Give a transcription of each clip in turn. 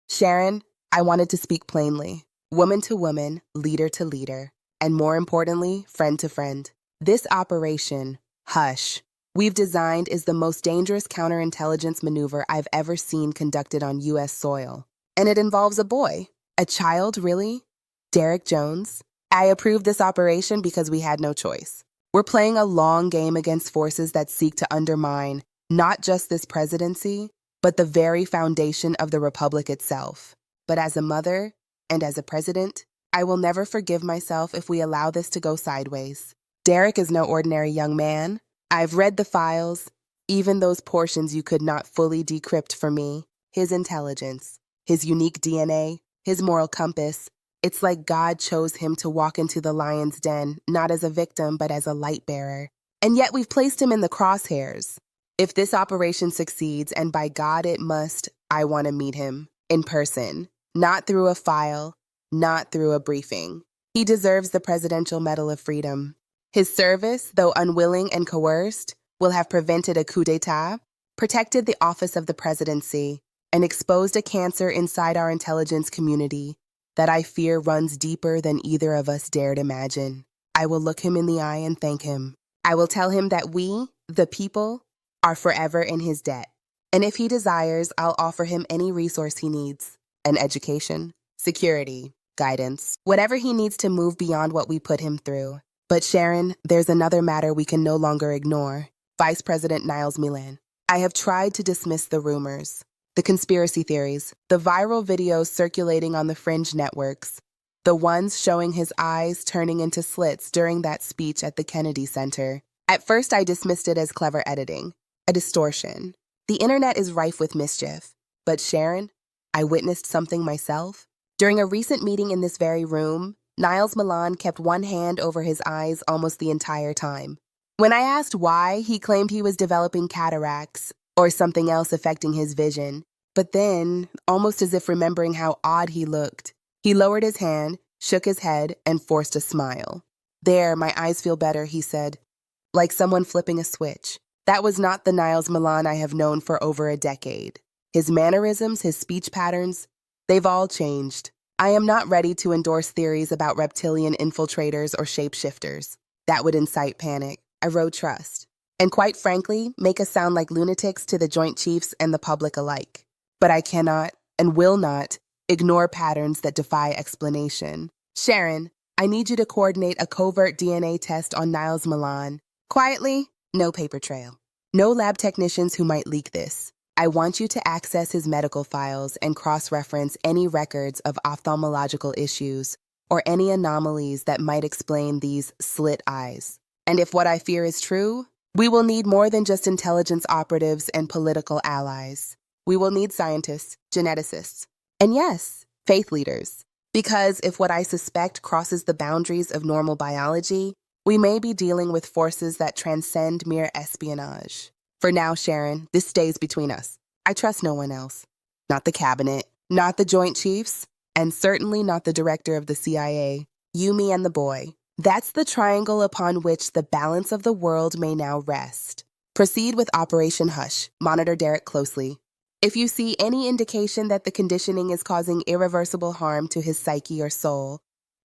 Sharon, I wanted to speak plainly. Woman to woman, leader to leader, and more importantly, friend to friend. This operation, Hush, we've designed is the most dangerous counterintelligence maneuver I've ever seen conducted on U.S. soil. And it involves a boy. A child, really? Derek Jones? I approved this operation because we had no choice. We're playing a long game against forces that seek to undermine not just this presidency, but the very foundation of the republic itself. But as a mother and as a president, I will never forgive myself if we allow this to go sideways. Derek is no ordinary young man. I've read the files, even those portions you could not fully decrypt for me. His intelligence, his unique DNA, his moral compass. It's like God chose him to walk into the lion's den, not as a victim, but as a light bearer. And yet we've placed him in the crosshairs. If this operation succeeds, and by God it must, I want to meet him in person, not through a file, not through a briefing. He deserves the Presidential Medal of Freedom. His service, though unwilling and coerced, will have prevented a coup d'etat, protected the office of the presidency, and exposed a cancer inside our intelligence community that I fear runs deeper than either of us dared imagine. I will look him in the eye and thank him. I will tell him that we, the people, are forever in his debt. And if he desires, I'll offer him any resource he needs. An education, security, guidance, whatever he needs to move beyond what we put him through. But Sharon, there's another matter we can no longer ignore. Vice President Niles Milan. I have tried to dismiss the rumors, the conspiracy theories, the viral videos circulating on the fringe networks, the ones showing his eyes turning into slits during that speech at the Kennedy Center. At first, I dismissed it as clever editing, a distortion. The internet is rife with mischief. But Sharon, I witnessed something myself. During a recent meeting in this very room, Niles Milan kept one hand over his eyes almost the entire time. When I asked why, he claimed he was developing cataracts or something else affecting his vision. But then, almost as if remembering how odd he looked, he lowered his hand, shook his head, and forced a smile. There, my eyes feel better, he said, like someone flipping a switch. That was not the Niles Milan I have known for over a decade. His mannerisms, his speech patterns, they've all changed. I am not ready to endorse theories about reptilian infiltrators or shapeshifters. That would incite panic, erode trust, and quite frankly, make us sound like lunatics to the Joint Chiefs and the public alike. But I cannot and will not ignore patterns that defy explanation. Sharon, I need you to coordinate a covert DNA test on Niles Milan. Quietly, no paper trail. No lab technicians who might leak this. I want you to access his medical files and cross-reference any records of ophthalmological issues or any anomalies that might explain these slit eyes. And if what I fear is true, we will need more than just intelligence operatives and political allies. We will need scientists, geneticists, and yes, faith leaders. Because if what I suspect crosses the boundaries of normal biology, we may be dealing with forces that transcend mere espionage. For now, Sharon, this stays between us. I trust no one else. Not the cabinet, not the Joint Chiefs, and certainly not the director of the CIA. You, me, and the boy. That's the triangle upon which the balance of the world may now rest. Proceed with Operation Hush. Monitor Derek closely. If you see any indication that the conditioning is causing irreversible harm to his psyche or soul,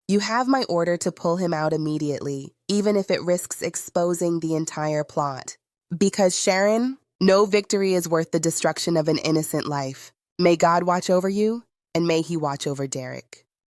you have my order to pull him out immediately, even if it risks exposing the entire plot. Because, Sharon, no victory is worth the destruction of an innocent life. May God watch over you, and may he watch over Derek.